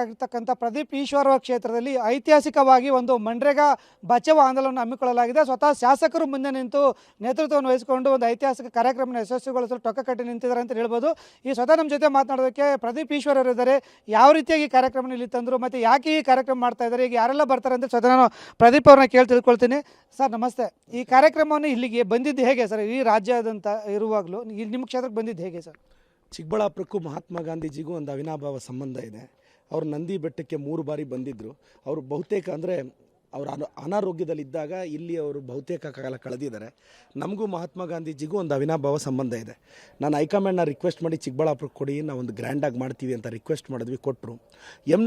ಆಗಿರ್ತಕ್ಕಂಥ ಪ್ರದೀಪ್ ಈಶ್ವರ ಕ್ಷೇತ್ರದಲ್ಲಿ ಐತಿಹಾಸಿಕವಾಗಿ ಒಂದು ಮನ್ರೇಗಾ ಬಚಾವ್ ಆಂದೋಲನ ಹಮ್ಮಿಕೊಳ್ಳಲಾಗಿದೆ. ಸ್ವತಃ ಶಾಸಕರು ಮುಂದೆ ನಿಂತು ನೇತೃತ್ವವನ್ನು ವಹಿಸಿಕೊಂಡು ಒಂದು ಐತಿಹಾಸಿಕ ಕಾರ್ಯಕ್ರಮ ಯಶಸ್ವಿಗೊಳಿಸಲು ಟೊಕ್ಕ ಕಟ್ಟಿ ನಿಂತಿದ್ದಾರೆ ಅಂತ ಹೇಳ್ಬೋದು. ಈ ಸ್ವತಃ ನಮ್ಮ ಜೊತೆ ಮಾತನಾಡೋದಕ್ಕೆ ಪ್ರದೀಪ್ ಈಶ್ವರ್ ಅವರು ಇದ್ದಾರೆ. ಯಾವ ರೀತಿಯಾಗಿ ಕಾರ್ಯಕ್ರಮ ಇಲ್ಲಿ ತಂದರು ಮತ್ತು ಯಾಕೆ ಈ ಕಾರ್ಯಕ್ರಮ ಮಾಡ್ತಾ ಇದ್ದಾರೆ, ಈಗ ಯಾರೆಲ್ಲ ಬರ್ತಾರೆ ಅಂತ ಸ್ವತಃ ನಾನು ಪ್ರದೀಪ್ ಅವ್ರನ್ನ ಕೇಳಿ ತಿಳ್ಕೊಳ್ತೀನಿ. ಸರ್ ನಮಸ್ತೆ. ಈ ಕಾರ್ಯಕ್ರಮವನ್ನು ಇಲ್ಲಿಗೆ ಬಂದಿದ್ದು ಹೇಗೆ ಸರ್? ಈ ರಾಜ್ಯಾದ್ಯಂತ ಇರುವಾಗಲೂ ನಿಮ್ಮ ಕ್ಷೇತ್ರಕ್ಕೆ ಬಂದಿದ್ದು ಹೇಗೆ ಸರ್? ಚಿಕ್ಕಬಳ್ಳಾಪುರಕ್ಕೂ ಮಹಾತ್ಮ ಗಾಂಧೀಜಿಗೂ ಒಂದು ಅವಿನಾಭಾವ ಸಂಬಂಧ ಇದೆ. ಅವರು ನಂದಿ ಬೆಟ್ಟಕ್ಕೆ 3 ಬಾರಿ ಬಂದಿದ್ದರು. ಅವರು ಬಹುತೇಕ ಅಂದರೆ ಅವರು ಅನಾರೋಗ್ಯದಲ್ಲಿದ್ದಾಗ ಇಲ್ಲಿ ಅವರು ಬಹುತೇಕ ಕಾಲ ಕಳೆದಿದ್ದಾರೆ. ನಮಗೂ ಮಹಾತ್ಮ ಗಾಂಧೀಜಿಗೂ ಒಂದು ಅವಿನಾಭಾವ ಸಂಬಂಧ ಇದೆ. ನಾನು ಹೈಕಮಾಂಡ್ನ ರಿಕ್ವೆಸ್ಟ್ ಮಾಡಿ ಚಿಕ್ಕಬಳ್ಳಾಪುರಕ್ಕೆ ಕೊಡಿ, ನಾವು ಒಂದು ಗ್ರ್ಯಾಂಡಾಗಿ ಮಾಡ್ತೀವಿ ಅಂತ ರಿಕ್ವೆಸ್ಟ್ ಮಾಡಿದ್ವಿ, ಕೊಟ್ಟರು.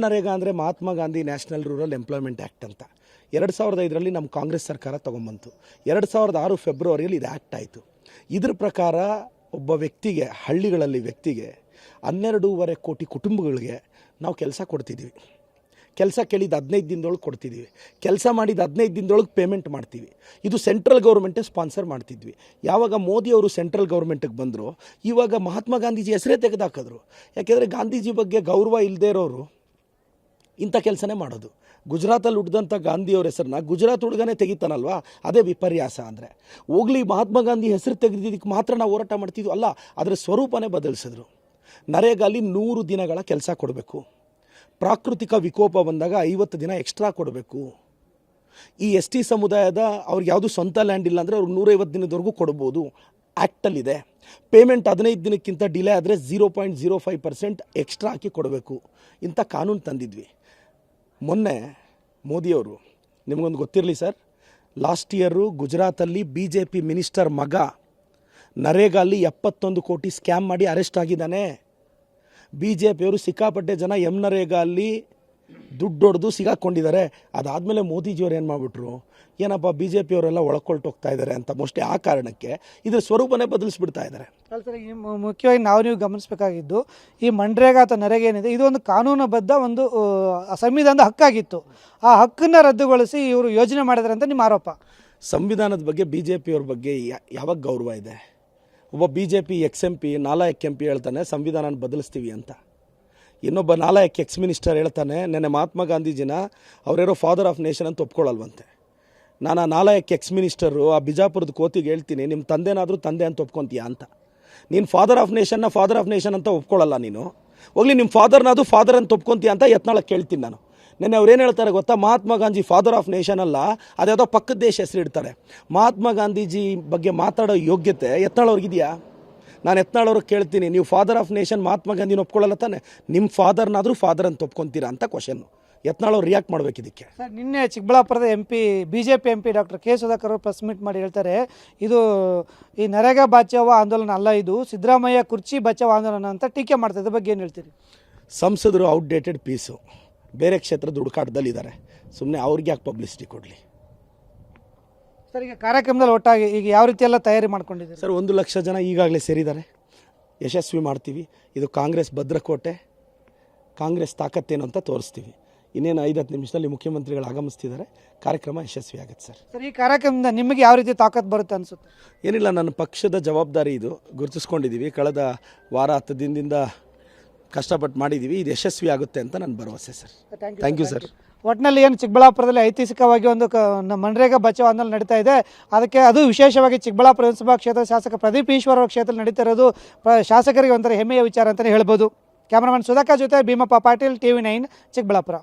ನರೇಗಾ ಅಂದರೆ Mahatma Gandhi national rural employment act ಅಂತ 2005ರಲ್ಲಿ ನಮ್ಮ ಕಾಂಗ್ರೆಸ್ ಸರ್ಕಾರ ತೊಗೊಂಬಂತು. 2006 ಫೆಬ್ರವರಿಯಲ್ಲಿ ಇದು ಆ್ಯಕ್ಟ್ ಆಯಿತು. ಇದ್ರ ಪ್ರಕಾರ ಒಬ್ಬ ವ್ಯಕ್ತಿಗೆ, ಹಳ್ಳಿಗಳಲ್ಲಿ ವ್ಯಕ್ತಿಗೆ 12.5 ಕೋಟಿ ಕುಟುಂಬಗಳಿಗೆ ನಾವು ಕೆಲಸ ಕೊಡ್ತಿದ್ದೀವಿ. ಕೆಲಸ ಕೇಳಿದ 15 ದಿನದೊಳಗೆ ಕೊಡ್ತಿದ್ದೀವಿ. ಕೆಲಸ ಮಾಡಿದ 15 ದಿನದೊಳಗೆ ಪೇಮೆಂಟ್ ಮಾಡ್ತೀವಿ. ಇದು ಸೆಂಟ್ರಲ್ ಗೌರ್ಮೆಂಟೇ ಸ್ಪಾನ್ಸರ್ ಮಾಡ್ತಿದ್ವಿ. ಯಾವಾಗ ಮೋದಿಯವರು ಸೆಂಟ್ರಲ್ ಗೌರ್ಮೆಂಟಿಗೆ ಬಂದರು, ಇವಾಗ ಮಹಾತ್ಮ ಗಾಂಧೀಜಿ ಹೆಸರೇ ತೆಗೆದಾಕಿದ್ರು. ಯಾಕೆಂದರೆ ಗಾಂಧೀಜಿ ಬಗ್ಗೆ ಗೌರವ ಇಲ್ಲದೇ ಇರೋರು ಇಂಥ ಕೆಲಸನೇ ಮಾಡೋದು. ಗುಜರಾತಲ್ಲಿ ಹುಟ್ಟಿದಂಥ ಗಾಂಧಿಯವ್ರ ಹೆಸರನ್ನ ಗುಜರಾತ್ ಹುಡುಗನೇ ತೆಗಿತಾನಲ್ವಾ, ಅದೇ ವಿಪರ್ಯಾಸ. ಅಂದರೆ ಹೋಗ್ಲಿ, ಮಹಾತ್ಮ ಗಾಂಧಿ ಹೆಸರು ತೆಗೆದಿದ್ದಕ್ಕೆ ಮಾತ್ರ ನಾವು ಹೋರಾಟ ಮಾಡ್ತಿದ್ವು ಅಲ್ಲ, ಅದರ ಸ್ವರೂಪನೇ ಬದಲಿಸಿದ್ರು. ನರೇಗಾಲಿ 100 ದಿನಗಳ ಕೆಲಸ ಕೊಡಬೇಕು. ಪ್ರಾಕೃತಿಕ ವಿಕೋಪ ಬಂದಾಗ 50 ದಿನ ಎಕ್ಸ್ಟ್ರಾ ಕೊಡಬೇಕು. ಈ ST ಸಮುದಾಯದ ಅವ್ರಿಗೆ ಯಾವುದು ಸ್ವಂತ ಲ್ಯಾಂಡ್ ಇಲ್ಲ ಅಂದರೆ ಅವ್ರಿಗೆ 150 ದಿನದವರೆಗೂ ಕೊಡ್ಬೋದು. ಆ್ಯಕ್ಟಲ್ಲಿದೆ. ಪೇಮೆಂಟ್ 15 ದಿನಕ್ಕಿಂತ ಡಿಲೇ ಆದರೆ 0.05% ಎಕ್ಸ್ಟ್ರಾ ಹಾಕಿ ಕೊಡಬೇಕು. ಇಂಥ ಕಾನೂನು ತಂದಿದ್ವಿ. ಮೊನ್ನೆ ಮೋದಿಯವರು, ನಿಮಗೊಂದು ಗೊತ್ತಿರಲಿ ಸರ್, ಲಾಸ್ಟ್ ಇಯರು ಗುಜರಾತಲ್ಲಿ BJP ಮಿನಿಸ್ಟರ್ ಮಗ ನರೇಗಾಲಿ 71 ಕೋಟಿ ಸ್ಕ್ಯಾಮ್ ಮಾಡಿ ಅರೆಸ್ಟ್ ಆಗಿದ್ದಾನೆ. BJPಯವರು ಸಿಕ್ಕಾಪಟ್ಟೆ ಜನ ನರೇಗಾಲಿ ದುಡ್ಡು ಹೊಡೆದು ಸಿಗಾಕೊಂಡಿದ್ದಾರೆ. ಅದಾದಮೇಲೆ ಮೋದಿಜಿಯವ್ರು ಏನು ಮಾಡಿಬಿಟ್ರು, ಏನಪ್ಪ BJPಯವರೆಲ್ಲ ಒಳಕೊಳ್ಟೋಗ್ತಾ ಇದ್ದಾರೆ ಅಂತ ಮೋಸ್ಟ್ಲಿ ಆ ಕಾರಣಕ್ಕೆ ಇದ್ರ ಸ್ವರೂಪನೇ ಬದಲಿಸ್ಬಿಡ್ತಾ ಇದ್ದಾರೆ. ಮುಖ್ಯವಾಗಿ ನೀವು ಗಮನಿಸಬೇಕಾಗಿದ್ದು, ಈ ಮನ್ರೇಗಾ ಅಥವಾ ನರೇಗಾ ಏನಿದೆ, ಇದು ಒಂದು ಕಾನೂನುಬದ್ಧ ಒಂದು ಸಂವಿಧಾನದ ಹಕ್ಕಾಗಿತ್ತು. ಆ ಹಕ್ಕನ್ನು ರದ್ದುಗೊಳಿಸಿ ಇವರು ಯೋಜನೆ ಮಾಡಿದ್ದಾರೆ ಅಂತ ನಿಮ್ಮ ಆರೋಪ. ಸಂವಿಧಾನದ ಬಗ್ಗೆ BJPಯವ್ರ ಬಗ್ಗೆ ಯಾವಾಗ ಗೌರವ ಇದೆ? ಒಬ್ಬ BJP XMP ನಾಲಾಯಕ್ MP ಹೇಳ್ತಾನೆ ಸಂವಿಧಾನ ಬದಲಿಸ್ತೀವಿ ಅಂತ. ಇನ್ನೊಬ್ಬ ನಾಲಾಯಕ್ ಮಿನಿಸ್ಟರ್ ಹೇಳ್ತಾನೆ ನೆನ್ನೆ ಮಹಾತ್ಮ ಗಾಂಧೀಜಿನ ಅವರೇರೋ ಫಾದರ್ ಆಫ್ ನೇಷನ್ ಅಂತ ಒಪ್ಕೊಳ್ಳಲ್ವಂತೆ. ನಾನು ಆ ನಾಲಾಯಕ್ ಮಿನಿಸ್ಟರು ಆ ಬಿಜಾಪುರದ ಕೋತಿಗೆ ಹೇಳ್ತೀನಿ, ನಿಮ್ಮ ತಂದೆನಾದರೂ ತಂದೆ ಅಂತ ಒಪ್ಕೊತೀಯಾ ಅಂತ. ನೀನು ಫಾದರ್ ಆಫ್ ನೇಷನ್ ಅಂತ ಒಪ್ಕೊಳ್ಳಲ್ಲ. ನೀನು ಹೋಗ್ಲಿ, ನಿಮ್ಮ ಫಾದರ್ನಾದರೂ ಫಾದರ್ ಅಂತ ಒಪ್ಕೊತೀಯಾ ಅಂತ ಯತ್ನಾಳಕ್ಕೆ ಕೇಳ್ತೀನಿ ನಾನು. ನೆನ್ನೆ ಅವ್ರೇನು ಹೇಳ್ತಾರೆ ಗೊತ್ತಾ, Mahatma Gandhi father of nation ಅಲ್ಲ, ಅದ್ಯಾವುದೋ ಪಕ್ಕದ ದೇಶ ಹೆಸರು ಇಡ್ತಾರೆ. ಮಹಾತ್ಮ ಗಾಂಧೀಜಿ ಬಗ್ಗೆ ಮಾತಾಡೋ ಯೋಗ್ಯತೆ ಯತ್ನಾಳವ್ರಿಗಿದೆಯಾ? ನಾನು ಯತ್ನಾಳವ್ರಿಗೆ ಕೇಳ್ತೀನಿ, ನೀವು ಫಾದರ್ ಆಫ್ ನೇಷನ್ ಮಹಾತ್ಮ ಗಾಂಧಿನ ಒಪ್ಕೊಳ್ಳಲ್ಲ ತಾನೆ, ನಿಮ್ಮ ಫಾದರ್ನಾದರೂ ಫಾದರ್ ಅಂತ ಒಪ್ಕೊತೀರಾ ಅಂತ ಕ್ವಶನ್ನು. ಯತ್ನಾಳವ್ರು ರಿಯಾಕ್ಟ್ ಮಾಡಬೇಕು ಇದಕ್ಕೆ. ಸರ್, ನಿನ್ನೆ ಚಿಕ್ಕಬಳ್ಳಾಪುರದ BJP MP doctor K Sudhakar ಅವರು ಪ್ರೆಸ್ ಮೀಟ್ ಮಾಡಿ ಹೇಳ್ತಾರೆ, ಇದು ಈ ನರೇಗಾ ಬಚಾವ್ ಆಂದೋಲನ ಅಲ್ಲ, ಇದು ಸಿದ್ದರಾಮಯ್ಯ ಕುರ್ಚಿ ಬಚಾವ್ ಆಂದೋಲನ ಅಂತ ಟೀಕೆ ಮಾಡ್ತಾರೆ. ಇದ್ರ ಬಗ್ಗೆ ಏನು ಹೇಳ್ತೀರಿ? ಸಂಸದರು ಔಟ್ಡೇಟೆಡ್ ಪೀಸು, ಬೇರೆ ಕ್ಷೇತ್ರದ ಹುಡುಕಾಟದಲ್ಲಿದ್ದಾರೆ. ಸುಮ್ಮನೆ ಅವ್ರಿಗೆ ಯಾಕೆ ಪಬ್ಲಿಸಿಟಿ ಕೊಡಲಿ? ಸರ್, ಈಗ ಕಾರ್ಯಕ್ರಮದಲ್ಲಿ ಒಟ್ಟಾಗಿ ಈಗ ಯಾವ ರೀತಿ ಎಲ್ಲ ತಯಾರಿ ಮಾಡ್ಕೊಂಡಿದ್ದೀರಿ ಸರ್? 1 ಲಕ್ಷ ಜನ ಈಗಾಗಲೇ ಸೇರಿದ್ದಾರೆ. ಯಶಸ್ವಿ ಮಾಡ್ತೀವಿ. ಇದು ಕಾಂಗ್ರೆಸ್ ಭದ್ರಕೋಟೆ, ಕಾಂಗ್ರೆಸ್ ತಾಕತ್ತೇನು ಅಂತ ತೋರಿಸ್ತೀವಿ. ಇನ್ನೇನು 5-10 ನಿಮಿಷದಲ್ಲಿ ಮುಖ್ಯಮಂತ್ರಿಗಳು ಆಗಮಿಸ್ತಿದ್ದಾರೆ. ಕಾರ್ಯಕ್ರಮ ಯಶಸ್ವಿ ಆಗುತ್ತೆ ಸರ್. ಸರ್, ಈ ಕಾರ್ಯಕ್ರಮದಿಂದ ನಿಮಗೆ ಯಾವ ರೀತಿ ತಾಕತ್ತು ಬರುತ್ತೆ ಅನಿಸುತ್ತೆ? ಏನಿಲ್ಲ, ನನ್ನ ಪಕ್ಷದ ಜವಾಬ್ದಾರಿ ಇದು, ಗುರುತಿಸ್ಕೊಂಡಿದ್ದೀವಿ. ಕಳೆದ ವಾರ 10 ದಿನದಿಂದ ಕಷ್ಟಪಟ್ಟು ಮಾಡಿದ್ದೀವಿ. ಇದು ಯಶಸ್ವಿ ಆಗುತ್ತೆ ಅಂತ ನನ್ನ ಭರವಸೆ ಸರ್. Thank you sir. ಒಟ್ಟಿನಲ್ಲಿ ಏನು ಚಿಕ್ಕಬಳ್ಳಾಪುರದಲ್ಲಿ ಐತಿಹಾಸಿಕವಾಗಿ ಒಂದು ಮನ್ರೇಗಾ ಬಚಾವ್ ಆಂದೋಲನ ನಡೀತಾ ಇದೆ. ಅದಕ್ಕೆ ಅದು ವಿಶೇಷವಾಗಿ ಚಿಕ್ಕಬಳ್ಳಾಪುರ ವಿಧಾನಸಭಾ ಕ್ಷೇತ್ರದ ಶಾಸಕ ಪ್ರದೀಪ್ ಈಶ್ವರ್ ಅವರ ಕ್ಷೇತ್ರದಲ್ಲಿ ನಡೀತಾ ಇರೋದು ಶಾಸಕರಿಗೆ ಒಂಥರ ಹೆಮ್ಮೆಯ ವಿಚಾರ ಅಂತಲೇ ಹೇಳ್ಬೋದು. ಕ್ಯಾಮರಾಮನ್ ಸುಧಾಕರ್ ಜೊತೆ ಭೀಮಪ್ಪ ಪಾಟೀಲ್, TV9 ಚಿಕ್ಕಬಳ್ಳಾಪುರ.